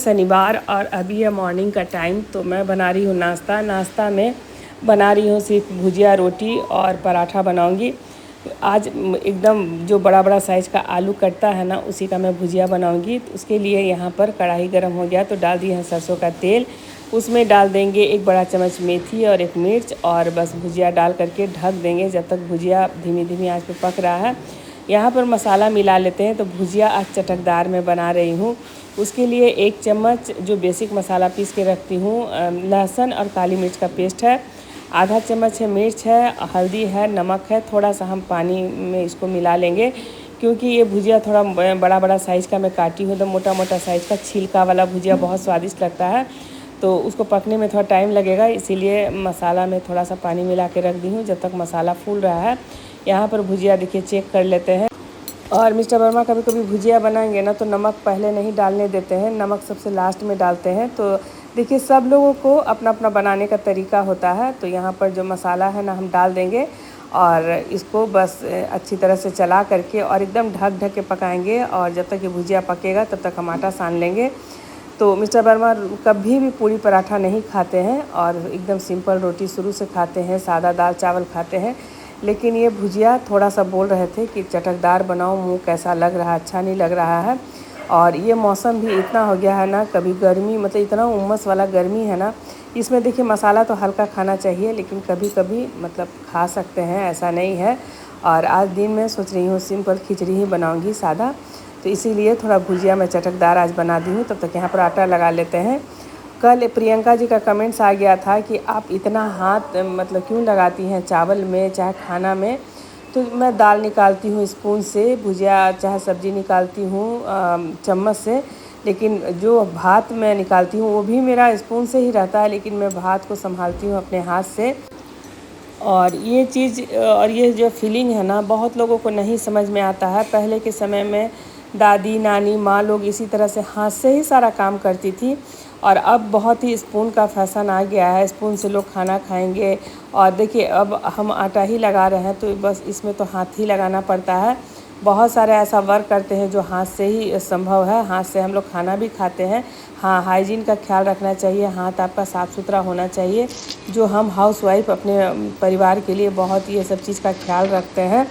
शनिवार और अभी है मॉर्निंग का टाइम। तो मैं बना रही हूँ नाश्ता में बना रही हूँ सिर्फ भुजिया, रोटी और पराठा बनाऊँगी। आज एकदम जो बड़ा बड़ा साइज़ का आलू कटता है ना, उसी का मैं भुजिया बनाऊँगी। तो उसके लिए यहाँ पर कढ़ाई गर्म हो गया तो डाल दिए हैं सरसों का तेल। उसमें डाल देंगे 1 बड़ा चम्मच मेथी और 1 मिर्च, और बस भुजिया डाल करके ढक देंगे जब तक भुजिया धीमी धीमी आंच पे पक रहा है। यहाँ पर मसाला मिला लेते हैं। तो भुजिया आज चटकदार में बना रही हूँ। उसके लिए 1 चम्मच जो बेसिक मसाला पीस के रखती हूँ, लहसुन और काली मिर्च का पेस्ट है, आधा चम्मच है मिर्च है, हल्दी है, नमक है। थोड़ा सा हम पानी में इसको मिला लेंगे क्योंकि ये भुजिया थोड़ा बड़ा बड़ा साइज़ का मैं काटी हूँ। तो मोटा मोटा साइज़ का छिलका वाला भुजिया बहुत स्वादिष्ट लगता है, तो उसको पकने में थोड़ा टाइम लगेगा, इसीलिए मसाला में थोड़ा सा पानी मिला के रख दी हूँ जब तक मसाला फूल रहा है। यहाँ पर भुजिया देखिए चेक कर लेते हैं। और मिस्टर वर्मा कभी कभी भुजिया बनाएंगे ना तो नमक पहले नहीं डालने देते हैं, नमक सबसे लास्ट में डालते हैं। तो देखिए सब लोगों को अपना अपना बनाने का तरीका होता है। तो यहाँ पर जो मसाला है ना हम डाल देंगे और इसको बस अच्छी तरह से चला करके और एकदम ढक के पकाएंगे। और जब तक ये भुजिया पकेगा तब तक हम आटा सान लेंगे। तो मिस्टर वर्मा कभी भी पूरी पराठा नहीं खाते हैं और एकदम सिंपल रोटी शुरू से खाते हैं, सादा दाल चावल खाते हैं। लेकिन ये भुजिया थोड़ा सा बोल रहे थे कि चटकदार बनाओ, मुंह कैसा लग रहा है, अच्छा नहीं लग रहा है। और ये मौसम भी इतना हो गया है ना, कभी गर्मी मतलब इतना उमस वाला गर्मी है ना, इसमें देखिए मसाला तो हल्का खाना चाहिए लेकिन कभी कभी मतलब खा सकते हैं, ऐसा नहीं है। और आज दिन में सोच रही हूँ सिंपल खिचड़ी ही बनाऊँगी, सादा। तो इसीलिए थोड़ा भुजिया मैं चटकदार आज बना दी हूँ। तब तक यहाँ पर आटा लगा लेते हैं। कल प्रियंका जी का कमेंट्स आ गया था कि आप इतना हाथ मतलब क्यों लगाती हैं चावल में चाहे खाना में। तो मैं दाल निकालती हूँ स्पून से, भुजिया चाहे सब्ज़ी निकालती हूँ चम्मच से, लेकिन जो भात मैं निकालती हूँ वो भी मेरा स्पून से ही रहता है, लेकिन मैं भात को संभालती हूँ अपने हाथ से। और ये चीज़ और ये जो फीलिंग है ना, बहुत लोगों को नहीं समझ में आता है। पहले के समय में दादी नानी माँ लोग इसी तरह से हाथ से ही सारा काम करती थी, और अब बहुत ही स्पून का फैशन आ गया है, स्पून से लोग खाना खाएंगे। और देखिए अब हम आटा ही लगा रहे हैं तो बस इसमें तो हाथ ही लगाना पड़ता है। बहुत सारे ऐसा वर्क करते हैं जो हाथ से ही संभव है, हाथ से हम लोग खाना भी खाते हैं। हाँ, हाइजीन का ख्याल रखना चाहिए, हाथ आपका साफ़ सुथरा होना चाहिए, जो हम हाउसवाइफ अपने परिवार के लिए बहुत ये सब चीज़ का ख्याल रखते हैं।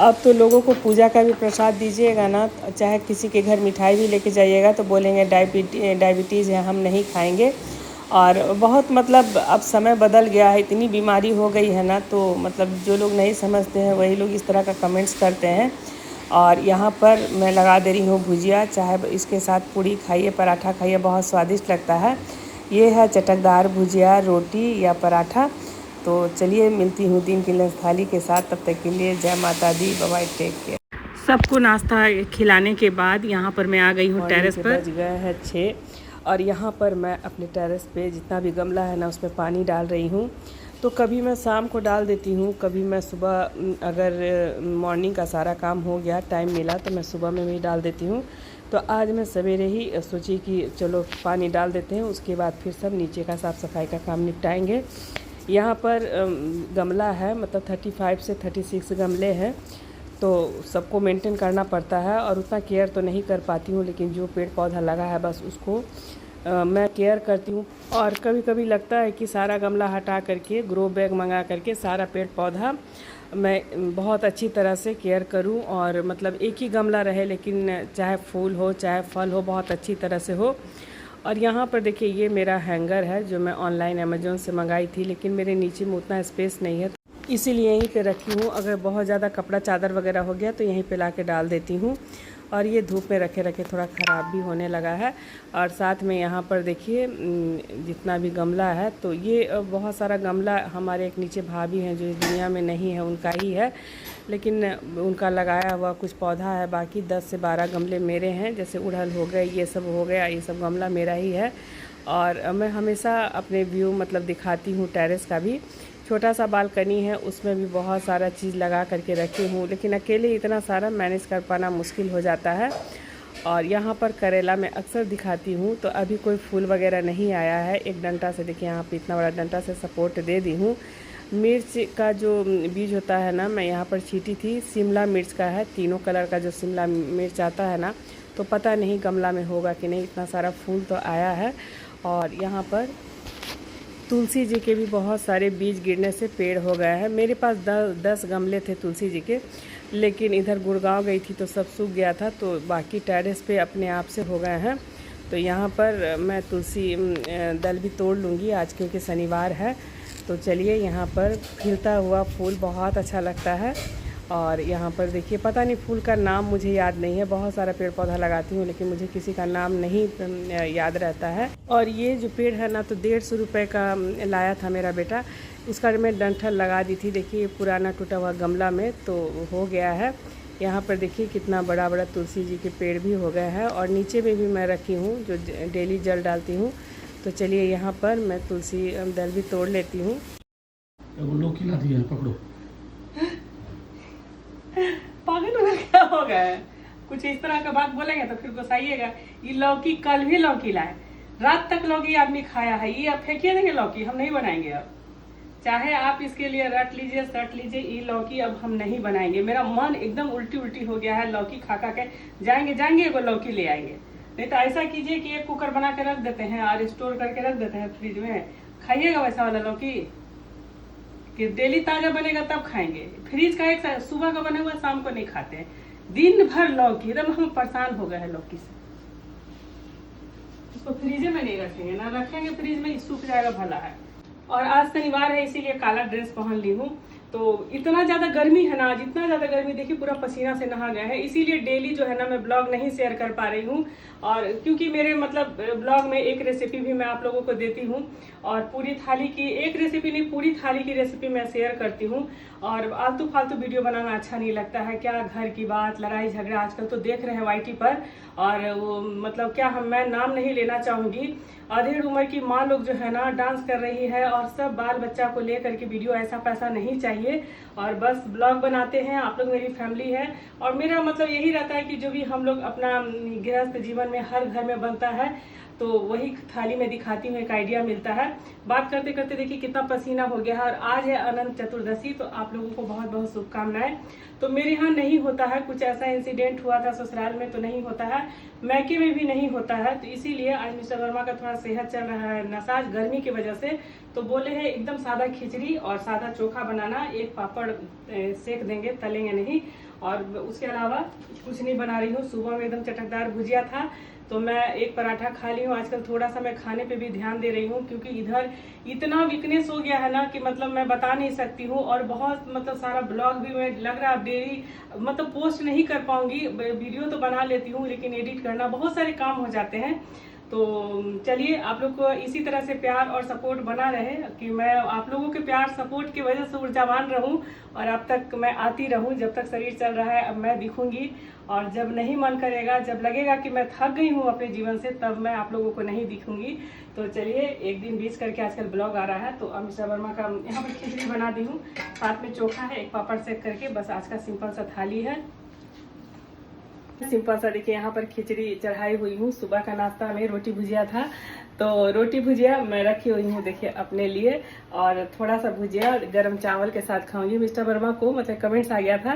अब तो लोगों को पूजा का भी प्रसाद दीजिएगा ना, चाहे किसी के घर मिठाई भी लेके जाइएगा तो बोलेंगे डायबिटीज़ है, हम नहीं खाएंगे। और बहुत मतलब अब समय बदल गया है, इतनी बीमारी हो गई है ना, तो मतलब जो लोग नहीं समझते हैं वही लोग इस तरह का कमेंट्स करते हैं। और यहाँ पर मैं लगा दे रही हूँ भुजिया, चाहे इसके साथ पूड़ी खाइए, पराठा खाइए, बहुत स्वादिष्ट लगता है। ये है चटकदार भुजिया, रोटी या पराठा। तो चलिए मिलती हूँ दिन की लंच थाली के साथ, तब तक के लिए जय माता दी, बाय बाय, टेक केयर। सबको नाश्ता खिलाने के बाद यहाँ पर मैं आ गई हूँ टेरेस पर। बज गए हैं 6 और यहाँ पर मैं अपने टेरेस पे जितना भी गमला है ना उसमें पानी डाल रही हूँ। तो कभी मैं शाम को डाल देती हूँ, कभी मैं सुबह, अगर मॉर्निंग का सारा काम हो गया, टाइम मिला तो मैं सुबह में भी डाल देती हूँ। तो आज मैं सवेरे ही सोची कि चलो पानी डाल देते हैं, उसके बाद फिर सब नीचे का साफ़ सफाई का काम निपटाएंगे। यहाँ पर गमला है, मतलब 35 से 36 गमले हैं, तो सबको मेंटेन करना पड़ता है और उतना केयर तो नहीं कर पाती हूँ, लेकिन जो पेड़ पौधा लगा है बस उसको मैं केयर करती हूँ। और कभी कभी लगता है कि सारा गमला हटा करके ग्रो बैग मंगा करके सारा पेड़ पौधा मैं बहुत अच्छी तरह से केयर करूँ, और मतलब एक ही गमला रहे लेकिन चाहे फूल हो चाहे फल हो बहुत अच्छी तरह से हो। और यहाँ पर देखिए ये मेरा हैंगर है जो मैं ऑनलाइन अमेज़न से मंगाई थी, लेकिन मेरे नीचे में उतना स्पेस नहीं है, इसीलिए यहीं पे रखी हूँ। अगर बहुत ज़्यादा कपड़ा चादर वगैरह हो गया तो यहीं पे ला के डाल देती हूँ। और ये धूप में रखे रखे थोड़ा ख़राब भी होने लगा है। और साथ में यहाँ पर देखिए जितना भी गमला है, तो ये बहुत सारा गमला हमारे एक नीचे भाभी हैं जो इस दुनिया में नहीं है, उनका ही है, लेकिन उनका लगाया हुआ कुछ पौधा है। बाकी 10 से 12 गमले मेरे हैं, जैसे उड़हल हो गए, ये सब हो गया, ये सब गमला मेरा ही है। और मैं हमेशा अपने व्यू मतलब दिखाती हूँ टेरेस का भी। छोटा सा बालकनी है, उसमें भी बहुत सारा चीज़ लगा करके रखी हूँ, लेकिन अकेले इतना सारा मैनेज कर पाना मुश्किल हो जाता है। और यहाँ पर करेला मैं अक्सर दिखाती हूँ, तो अभी कोई फूल वगैरह नहीं आया है। एक डंटा से देखिए यहाँ पे इतना बड़ा डंटा से सपोर्ट दे दी हूँ। मिर्च का जो बीज होता है ना, मैं यहाँ पर छींटी थी, शिमला मिर्च का है, तीनों कलर का जो शिमला मिर्च आता है ना, तो पता नहीं गमला में होगा कि नहीं। इतना सारा फूल तो आया है। और यहाँ पर तुलसी जी के भी बहुत सारे बीज गिरने से पेड़ हो गए हैं। मेरे पास 10 गमले थे तुलसी जी के, लेकिन इधर गुड़गांव गई थी तो सब सूख गया था, तो बाकी टेरेस पे अपने आप से हो गए हैं। तो यहाँ पर मैं तुलसी दल भी तोड़ लूँगी आज, क्योंकि शनिवार है। तो चलिए, यहाँ पर खिलता हुआ फूल बहुत अच्छा लगता है। और यहाँ पर देखिए, पता नहीं फूल का नाम मुझे याद नहीं है। बहुत सारा पेड़ पौधा लगाती हूँ, लेकिन मुझे किसी का नाम नहीं याद रहता है। और ये जो पेड़ है ना, तो 150 रुपये का लाया था मेरा बेटा। इसका मैं डंठल लगा दी थी, देखिए पुराना टूटा हुआ गमला में, तो हो गया है। यहाँ पर देखिए कितना बड़ा बड़ा तुलसी जी के पेड़ भी हो गए हैं। और नीचे में भी मैं रखी हूँ, जो डेली जल डालती हूँ। तो चलिए, यहाँ पर मैं तुलसी दल भी तोड़ लेती हूँ। लौकी ला दिया, पकड़ो। पागल हो क्या हो गया है? कुछ इस तरह का बात बोलेंगे तो फिर गुस्साइएगा। ये लौकी कल भी लौकी लाए, रात तक लौकी आदमी खाया है। ये अब फेंकिए देंगे लौकी, हम नहीं बनाएंगे अब। चाहे आप इसके लिए रट लीजिए, सट लीजिए, ये लौकी अब हम नहीं बनाएंगे। मेरा मन एकदम उल्टी उल्टी हो गया है लौकी खा खा के। जाएंगे एगो लौकी ले आएंगे। नहीं तो ऐसा कीजिए कि एक कुकर बना के रख देते हैं और स्टोर करके रख देते हैं फ्रिज में। खाइएगा वैसा वाला लौकी, कि डेली ताजा बनेगा तब खाएंगे। फ्रिज का एक सुबह का बना हुआ शाम को नहीं खाते हैं। दिन भर लौकी, एकदम हम परेशान हो गए हैं लौकी से। उसको फ्रिज में नहीं रखेंगे ना, रखेंगे फ्रिज में सूख जाएगा, भला है। और आज शनिवार है, इसीलिए काला ड्रेस पहन ली हूँ। तो इतना ज़्यादा गर्मी है ना, आज इतना ज़्यादा गर्मी, देखिए पूरा पसीना से नहा गया है। इसीलिए डेली जो है ना, मैं ब्लॉग नहीं शेयर कर पा रही हूँ। और क्योंकि मेरे मतलब ब्लॉग में एक रेसिपी भी मैं आप लोगों को देती हूँ, और पूरी थाली की एक रेसिपी नहीं, पूरी थाली की रेसिपी मैं शेयर करती हूँ। और आलतू फालतू वीडियो बनाना अच्छा नहीं लगता है। क्या घर की बात, लड़ाई झगड़ा आजकल तो देख रहे हैं वाईटी पर। और वो मतलब क्या, मैं नाम नहीं लेना चाहूँगी। अधेड़ उम्र की माँ लोग जो है ना, डांस कर रही है, और सब बाल बच्चा को लेकर के वीडियो ऐसा पैसा नहीं चाहिए। और बस ब्लॉग बनाते हैं, आप लोग मेरी फैमिली है। और मेरा मतलब यही रहता है कि जो भी हम लोग अपना गृहस्थ जीवन में हर घर में बनता है, तो वही थाली में दिखाती हूँ, एक आइडिया मिलता है। बात करते करते देखिए कितना पसीना हो गया है। और आज है अनंत चतुर्दशी, तो आप लोगों को बहुत बहुत शुभकामनाएं। तो मेरे यहाँ नहीं होता है कुछ ऐसा इंसिडेंट हुआ था ससुराल में, तो नहीं होता है, मैके में भी नहीं होता है। तो इसीलिए आज मिस्टर वर्मा का थोड़ा सेहत चल रहा है नासाज गर्मी की वजह से। तो बोले हैं एकदम सादा खिचड़ी और सादा चोखा बनाना, एक पापड़ सेक देंगे, तलेंगे नहीं। और उसके अलावा कुछ नहीं बना रही हूँ। सुबह में एकदम चटकदार भुजिया था, तो मैं एक पराठा खा ली हूँ। आजकल थोड़ा सा मैं खाने पे भी ध्यान दे रही हूँ, क्योंकि इधर इतना वीकनेस हो गया है ना, कि मतलब मैं बता नहीं सकती हूँ। और बहुत मतलब सारा ब्लॉग भी मैं लग रहा है डेली मतलब पोस्ट नहीं कर पाऊंगी। वीडियो तो बना लेती हूँ, लेकिन एडिट करना, बहुत सारे काम हो जाते हैं। तो चलिए, आप लोग को इसी तरह से प्यार और सपोर्ट बना रहे, कि मैं आप लोगों के प्यार सपोर्ट की वजह से ऊर्जावान रहूं, और अब तक मैं आती रहूं। जब तक शरीर चल रहा है अब मैं दिखूंगी, और जब नहीं मन करेगा, जब लगेगा कि मैं थक गई हूं अपने जीवन से, तब मैं आप लोगों को नहीं दिखूंगी। तो चलिए, एक दिन बीच करके आजकल ब्लॉग आ रहा है। तो अमिषा वर्मा का यहाँ पर खिचड़ी बना दी हूँ, साथ में चोखा है, एक पापड़ सेक करके, बस आज का सिंपल सा थाली है। सिंपल सा देखिए, यहाँ पर खिचड़ी चढ़ाई हुई हूँ। सुबह का नाश्ता में रोटी भुजिया था, तो रोटी भुजिया मैं रखी हुई हूँ देखिए अपने लिए। और थोड़ा सा भुजिया गरम चावल के साथ खाऊंगी। मिस्टर वर्मा को मतलब कमेंट्स आ गया था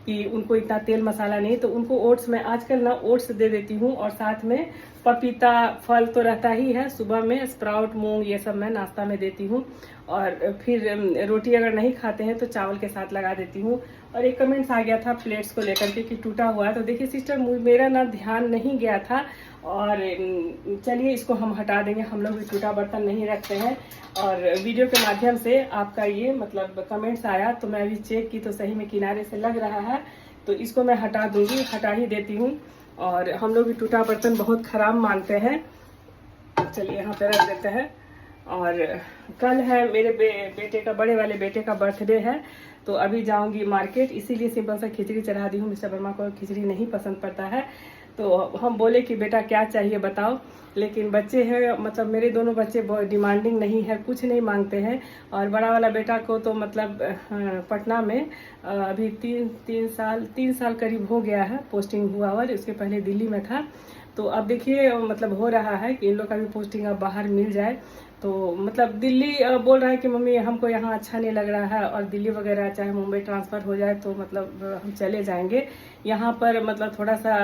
कि उनको इतना तेल मसाला नहीं, तो उनको ओट्स में आजकल ना ओट्स दे देती हूँ। और साथ में पपीता फल तो रहता ही है, सुबह में स्प्राउट मूंग ये सब मैं नाश्ता में देती हूँ। और फिर रोटी अगर नहीं खाते हैं तो चावल के साथ लगा देती हूँ। और एक कमेंट्स आ गया था प्लेट्स को लेकर के कि टूटा हुआ है, तो देखिए सिस्टर मेरा ना ध्यान नहीं गया था। और चलिए, इसको हम हटा देंगे, हम लोग भी टूटा बर्तन नहीं रखते हैं। और वीडियो के माध्यम से आपका ये मतलब कमेंट्स आया, तो मैं अभी चेक की तो सही में किनारे से लग रहा है, तो इसको मैं हटा दूंगी, हटा ही देती हूँ। और हम लोग भी टूटा बर्तन बहुत खराब मानते हैं। चलिए, यहाँ पे रख देते हैं। और कल है मेरे बेटे का, बड़े वाले बेटे का बर्थडे है, तो अभी जाऊंगी मार्केट, इसीलिए सिंपल सा खिचड़ी चढ़ा दी हूँ। मिस्टर वर्मा को खिचड़ी नहीं पसंद पड़ता है, तो हम बोले कि बेटा क्या चाहिए बताओ। लेकिन बच्चे हैं, मतलब मेरे दोनों बच्चे बहुत डिमांडिंग नहीं है, कुछ नहीं मांगते हैं। और बड़ा वाला बेटा को तो मतलब पटना में अभी तीन साल करीब हो गया है पोस्टिंग हुआ हुआ, इसके पहले दिल्ली में था। तो अब देखिए मतलब हो रहा है कि इन लोग का भी पोस्टिंग अब बाहर मिल जाए। तो मतलब दिल्ली बोल रहा है कि मम्मी हमको यहाँ अच्छा नहीं लग रहा है, और दिल्ली वगैरह चाहे मुंबई ट्रांसफ़र हो जाए तो मतलब हम चले जाएंगे, यहाँ पर मतलब थोड़ा सा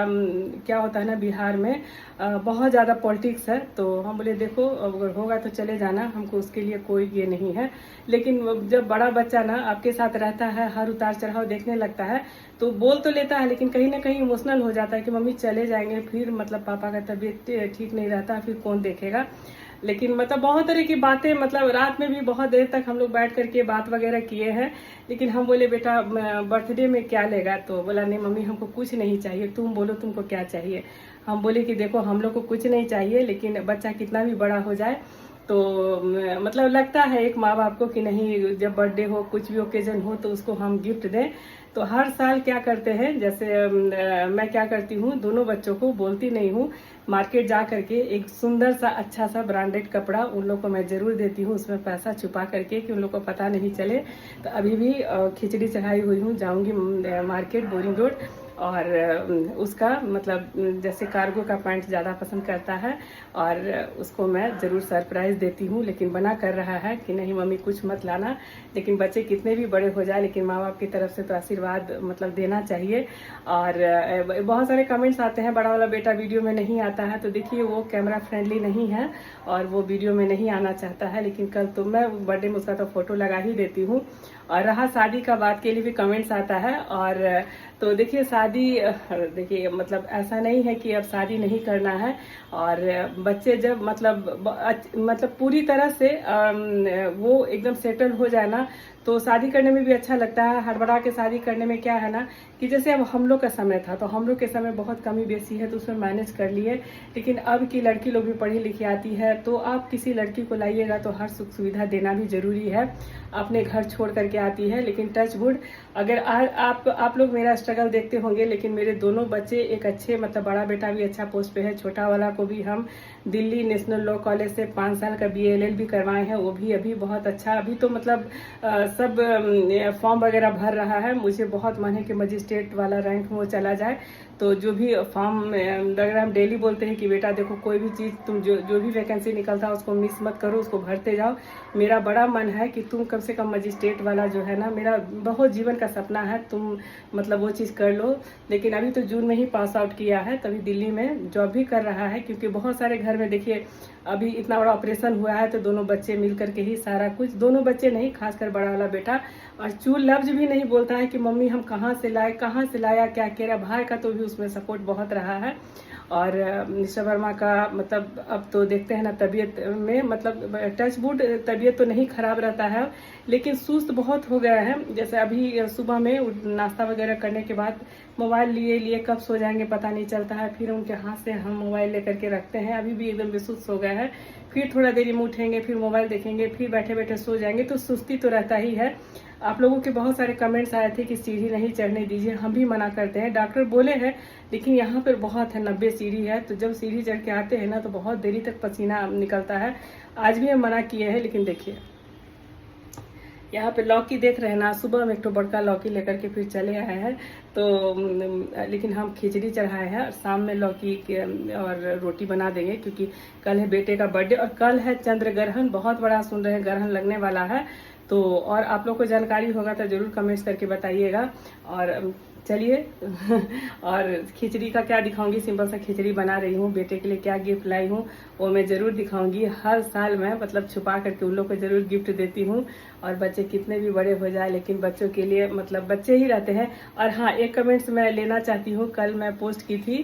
क्या होता है ना, बिहार में बहुत ज़्यादा पॉलिटिक्स है। तो हम बोले देखो अगर होगा तो चले जाना, हमको उसके लिए कोई ये नहीं है। लेकिन जब बड़ा बच्चा ना आपके साथ रहता है, हर उतार चढ़ाव देखने लगता है, तो बोल तो लेता है लेकिन कहीं ना कहीं इमोशनल हो जाता है कि मम्मी चले जाएंगे, फिर मतलब पापा का तबीयत ठीक नहीं रहता, फिर कौन देखेगा। लेकिन मतलब बहुत तरह की बातें, मतलब रात में भी बहुत देर तक हम लोग बैठ करके बात वगैरह किए हैं। लेकिन हम बोले बेटा बर्थडे में क्या लेगा, तो बोला नहीं मम्मी हमको कुछ नहीं चाहिए, तुम बोलो तुमको क्या चाहिए। हम बोले कि देखो हम लोग को कुछ नहीं चाहिए, लेकिन बच्चा कितना भी बड़ा हो जाए तो मतलब लगता है एक माँ बाप को कि नहीं, जब बर्थडे हो कुछ भी ओकेजन हो तो उसको हम गिफ्ट दें। तो हर साल क्या करते हैं, जैसे मैं क्या करती हूँ, दोनों बच्चों को बोलती नहीं हूँ, मार्केट जा करके एक सुंदर सा अच्छा सा ब्रांडेड कपड़ा उन लोग को मैं जरूर देती हूँ, उसमें पैसा छुपा करके कि उन लोग को पता नहीं चले। तो अभी भी खिचड़ी चढ़ाई हुई हूँ, जाऊँगी मार्केट बोरिंग रोड, और उसका मतलब जैसे कार्गो का पैंट ज़्यादा पसंद करता है, और उसको मैं ज़रूर सरप्राइज़ देती हूँ। लेकिन मना कर रहा है कि नहीं मम्मी कुछ मत लाना। लेकिन बच्चे कितने भी बड़े हो जाए, लेकिन माँ बाप की तरफ से तो आशीर्वाद मतलब देना चाहिए। और बहुत सारे कमेंट्स आते हैं बड़ा वाला बेटा वीडियो में नहीं आता है, तो देखिए वो कैमरा फ्रेंडली नहीं है और वो वीडियो में नहीं आना चाहता है। लेकिन कल तो मैं बर्थडे में उसका तो फोटो लगा ही देती हूँ। और रहा शादी का बात के लिए भी कमेंट्स आता है, और तो देखिए शादी, देखिए मतलब ऐसा नहीं है कि अब शादी नहीं करना है। और बच्चे जब मतलब पूरी तरह से वो एकदम सेटल हो जाए ना, तो शादी करने में भी अच्छा लगता है। हड़बड़ा के शादी करने में क्या है ना कि जैसे अब हम लोग का समय था, तो हम लोग के समय बहुत कमी बेसी है तो उसमें मैनेज कर लिए। लेकिन अब की लड़की लोग भी पढ़ी लिखी आती है, तो आप किसी लड़की को लाइएगा तो हर सुख सुविधा देना भी जरूरी है। अपने घर छोड़ करके आती है, लेकिन टच वुड अगर आप लोग मेरा स्ट्रगल देखते होंगे, लेकिन मेरे दोनों बच्चे एक अच्छे, मतलब बड़ा बेटा भी अच्छा पोस्ट पे है, छोटा वाला को भी हम दिल्ली नेशनल लॉ कॉलेज से 5 साल का BLL भी करवाए हैं, वो भी अभी बहुत अच्छा, अभी तो मतलब सब फॉर्म वगैरह भर रहा है। मुझे बहुत मन है कि मजिस्ट्रेट वाला रैंक में वो चला जाए। तो जो भी फॉर्म वगैरह हम डेली बोलते हैं कि बेटा देखो कोई भी चीज़ तुम जो भी वैकेंसी निकलता है उसको मिस मत करो, उसको भरते जाओ। मेरा बड़ा मन है कि तुम कम से कम मजिस्ट्रेट वाला जो है ना, मेरा बहुत जीवन का सपना है, तुम मतलब वो चीज़ कर लो। लेकिन अभी तो जून में ही पास आउट किया है, तभी दिल्ली में जॉब भी कर रहा है। क्योंकि बहुत सारे घर में देखिए अभी इतना बड़ा ऑपरेशन हुआ है, तो दोनों बच्चे मिल करके ही सारा कुछ, दोनों बच्चे नहीं खासकर बड़ा वाला बेटा, और चूल लफ्ज भी नहीं बोलता है कि मम्मी हम कहाँ से लाए, कहाँ से लाया, क्या कह रहा। भाई का तो भी उसमें सपोर्ट बहुत रहा है। और निशा वर्मा का मतलब अब तो देखते हैं ना तबीयत में, मतलब टच वुड तबीयत तो नहीं खराब रहता है, लेकिन सुस्त बहुत हो गया है। जैसे अभी सुबह में नाश्ता वगैरह करने के बाद मोबाइल लिए कब सो जाएंगे पता नहीं चलता है, फिर उनके हाथ से हम मोबाइल लेकर के रखते हैं। अभी भी एकदम बेसुस्त हो गया है, फिर थोड़ा देर में उठेंगे, फिर मोबाइल देखेंगे, फिर बैठे बैठे सो जाएंगे, तो सुस्ती तो रहता ही है। आप लोगों के बहुत सारे कमेंट्स आए थे कि सीढ़ी नहीं चढ़ने दीजिए, हम भी मना करते हैं, डॉक्टर बोले हैं, लेकिन यहाँ पर बहुत है, 90 सीढ़ी है, तो जब सीढ़ी चढ़ के आते हैं ना तो बहुत देरी तक पसीना निकलता है। आज भी हम मना किए हैं, लेकिन देखिए यहाँ पे लौकी देख रहे हैं ना, सुबह में एक तो बड़का लौकी लेकर के फिर चले आए हैं। तो लेकिन हम खिचड़ी चढ़ाए हैं, और शाम में लौकी और रोटी बना देंगे, क्योंकि कल है बेटे का बर्थडे और कल है चंद्र ग्रहण, बहुत बड़ा सुन रहे हैं ग्रहण लगने वाला है। तो और आप लोग को जानकारी होगा तो जरूर कमेंट्स करके बताइएगा। और चलिए और खिचड़ी का क्या दिखाऊंगी, सिंपल सा खिचड़ी बना रही हूँ। बेटे के लिए क्या गिफ्ट लाई हूँ वो मैं ज़रूर दिखाऊंगी। हर साल मैं मतलब छुपा करके उन लोग को ज़रूर गिफ्ट देती हूँ। और बच्चे कितने भी बड़े हो जाए, लेकिन बच्चों के लिए मतलब बच्चे ही रहते हैं। और हाँ, एक कमेंट्स मैं लेना चाहती हूँ, कल मैं पोस्ट की थी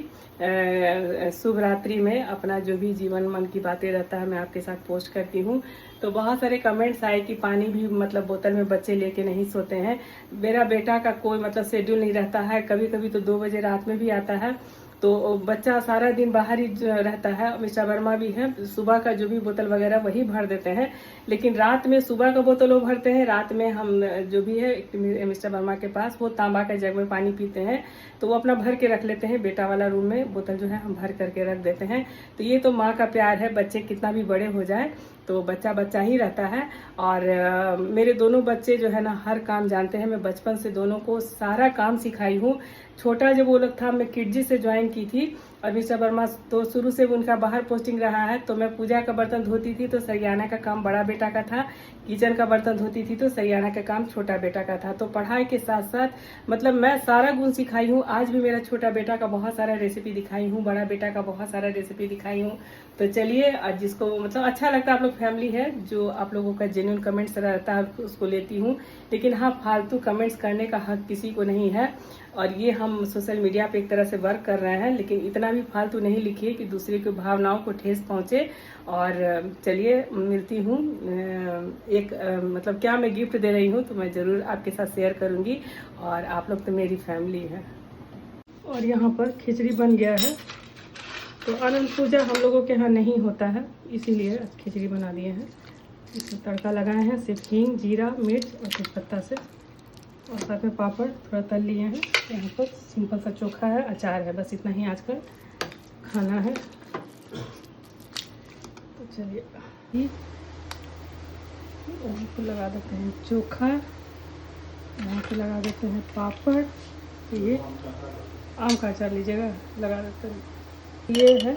शुभ रात्रि में, अपना जो भी जीवन मन की बातें रहता है मैं आपके साथ पोस्ट करती हूँ। तो बहुत सारे कमेंट्स आए कि पानी भी मतलब बोतल में बच्चे लेके नहीं सोते हैं। मेरा बेटा का कोई मतलब शेड्यूल नहीं रहता है, कभी कभी तो 2 बजे रात में भी आता है, तो बच्चा सारा दिन बाहर ही रहता है। मिस्टर वर्मा भी है, सुबह का जो भी बोतल वगैरह वही भर देते हैं, लेकिन रात में सुबह का बोतल वो भरते हैं, रात में हम जो भी है मिस्टर वर्मा के पास वो तांबा के जग में पानी पीते हैं, तो वो अपना भर के रख लेते हैं। बेटा वाला रूम में बोतल जो है हम भर करके रख देते हैं। तो ये तो माँ का प्यार है, बच्चे कितना भी बड़े हो जाए तो बच्चा बच्चा ही रहता है। और मेरे दोनों बच्चे जो है ना हर काम जानते हैं, मैं बचपन से दोनों को सारा काम सिखाई हूँ। छोटा जब वो लोग था, मैं किडजी से ज्वाइन की थी, और मिस्टर वर्मा तो शुरू से उनका बाहर पोस्टिंग रहा है, तो मैं पूजा का बर्तन धोती थी तो सरियाना का काम बड़ा बेटा का था, किचन का बर्तन धोती थी तो सरियाना का काम छोटा बेटा का था। तो पढ़ाई के साथ साथ मतलब मैं सारा गुण सिखाई हूँ। आज भी मेरा छोटा बेटा का बहुत सारा रेसिपी दिखाई हूँ, बड़ा बेटा का बहुत सारा रेसिपी दिखाई हूँ। तो चलिए, आज जिसको मतलब अच्छा लगता है, आप लोग फैमिली है, जो आप लोगों का जेन्युइन कमेंट्स रहता है उसको लेती हूँ, लेकिन हाँ, फालतू कमेंट्स करने का हक किसी को नहीं है। और ये हम सोशल मीडिया पे एक तरह से वर्क कर रहे हैं, लेकिन इतना भी फालतू नहीं लिखिए कि दूसरे की भावनाओं को ठेस पहुंचे। और चलिए, मिलती हूँ एक मतलब क्या मैं गिफ्ट दे रही हूँ तो मैं ज़रूर आपके साथ शेयर करूँगी, और आप लोग तो मेरी फैमिली है। और यहाँ पर खिचड़ी बन गया है। तो आनंद पूजा हम लोगों के यहाँ नहीं होता है, इसीलिए खिचड़ी बना दिए हैं। इसमें तड़का लगाए हैं, सिर्फ हींग, जीरा, मिर्च और तेजपत्ता से, और साथ में पापड़ थोड़ा तल लिए हैं। यहाँ पर सिंपल सा चोखा है, अचार है, बस इतना ही आज का खाना है। तो चलिए, यहाँ पर लगा देते हैं चोखा, यहाँ पे लगा देते हैं पापड़, ये आम का अचार लीजिएगा, लगा देते हैं। ये है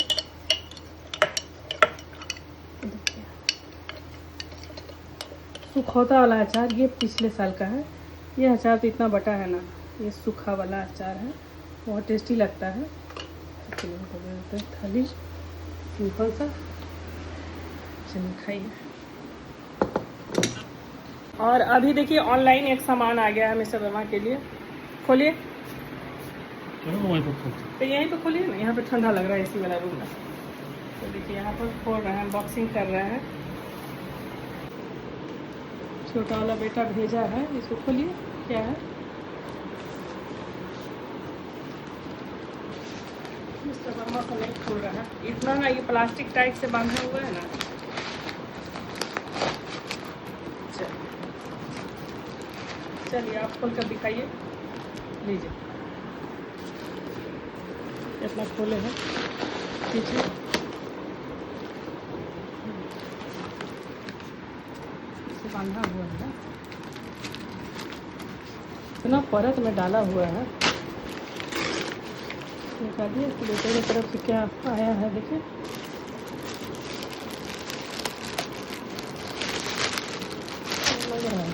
सुखौता वाला अचार, ये पिछले साल का है। ये अचार तो इतना बटा है ना, ये सूखा वाला अचार है, बहुत टेस्टी लगता है। चलिए थाली सिंपल सा, चलिए खाइए। और अभी देखिए, ऑनलाइन एक सामान आ गया है मिस्टर वर्मा के लिए। खोलिए, तो यहीं पे खोलिए ना, यहाँ पे ठंडा लग रहा है इसी वाला रूम में। तो देखिए, यहाँ पर खोल रहे हैं, अनबॉक्सिंग कर रहे हैं। छोटा वाला बेटा भेजा है, इसको खोलिए, क्या है। मिस्टर वर्मा को नहीं खोल रहा है, इतना ना ये प्लास्टिक टाइप से बांधा हुआ है ना। चलिए आप खोल कर दिखाइए, लीजिए कितना खोले हैं पीछे। बांधा हुआ है, इतना परत में डाला हुआ है। निकालिए, बेटे की तरफ से क्या आया है, देखिए। लग रहा है,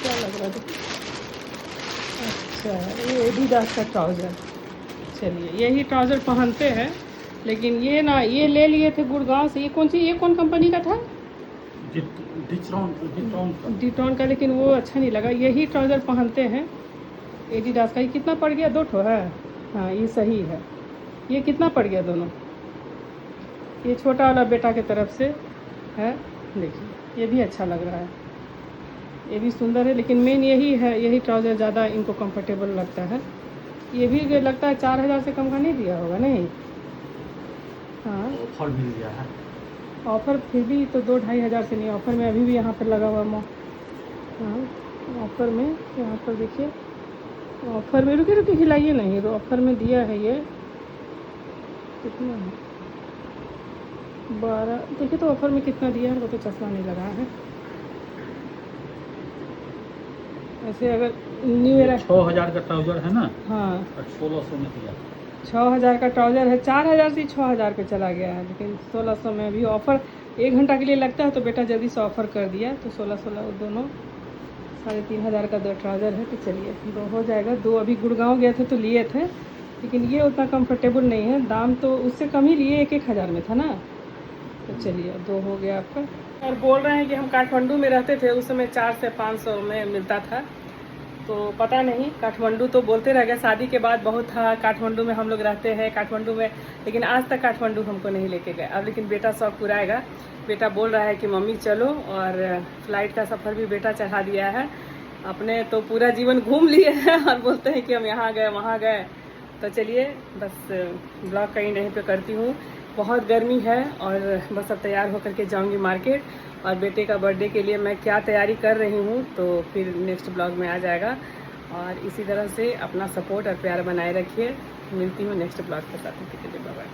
क्या लग रहा है, देखिए। अच्छा, ये एडिडास का ट्राउज़र। चलिए, यही ट्राउज़र पहनते हैं, लेकिन ये ना, ये ले लिए थे गुड़गांव से। ये कौन कंपनी का था? डिटॉन का, लेकिन वो अच्छा नहीं लगा। यही ट्राउज़र पहनते हैं एडिडास का। ये कितना पड़ गया? 2 ठो है। हाँ, ये सही है। ये कितना पड़ गया दोनों? ये छोटा वाला बेटा की तरफ से है, देखिए, ये भी अच्छा लग रहा है, ये भी सुंदर है। लेकिन मेन यही है, यही ट्राउज़र ज़्यादा इनको कंफर्टेबल लगता है। ये भी लगता है 4000 से कम का नहीं दिया होगा, नहीं? हाँ, ऑफर मिल गया है। ऑफ़र फिर भी तो 2-2.5 हज़ार से नहीं, ऑफ़र में अभी भी यहाँ पर लगा हुआ हाँ, ऑफ़र में यहाँ पर देखिए, ऑफ़र में रुके हिलाइए नहीं, तो ऑफ़र में दिया है ये कितना है, 12। देखिए तो ऑफ़र में कितना दिया है, वो तो चश्मा नहीं लगा है। ऐसे अगर न्यू ईयर 6000 का ट्राउजर है ना। हाँ, 1600 में दिया। 6000 का ट्राउज़र है, 4000 से 6000 पे चला गया है, लेकिन 1600 में अभी ऑफ़र 1 घंटा के लिए लगता है। तो बेटा जल्दी से ऑफ़र कर दिया, तो 16 दोनों 3500 का 2 ट्राउज़र है। तो चलिए, 2 हो जाएगा। 2 अभी गुड़गांव गए थे तो लिए थे, लेकिन ये उतना कंफर्टेबल नहीं है। दाम तो उससे कम ही लिए, 1-1 हज़ार में था ना। तो चलिए, 2 हो गया आपका। और बोल रहे हैं कि हम काठमांडू में रहते थे, उस समय 400 से 500 में मिलता था। तो पता नहीं, काठमांडू तो बोलते रह गए, शादी के बाद बहुत था काठमांडू में हम लोग रहते हैं, काठमांडू में, लेकिन आज तक काठमांडू हमको नहीं लेके गए। अब लेकिन बेटा शौक पुराएगा। बेटा बोल रहा है कि मम्मी चलो, और फ्लाइट का सफ़र भी बेटा चढ़ा दिया है। अपने तो पूरा जीवन घूम लिए हैं और बोलते हैं कि हम यहाँ गए वहाँ गए। तो चलिए, बस ब्लॉग का एंड यहीं पे करती हूँ। बहुत गर्मी है, और बस अब तैयार होकर के जाऊँगी मार्केट, और बेटे का बर्थडे के लिए मैं क्या तैयारी कर रही हूँ तो फिर नेक्स्ट ब्लॉग में आ जाएगा। और इसी तरह से अपना सपोर्ट और प्यार बनाए रखिए। मिलती हूँ नेक्स्ट ब्लॉग के साथ। Bye bye.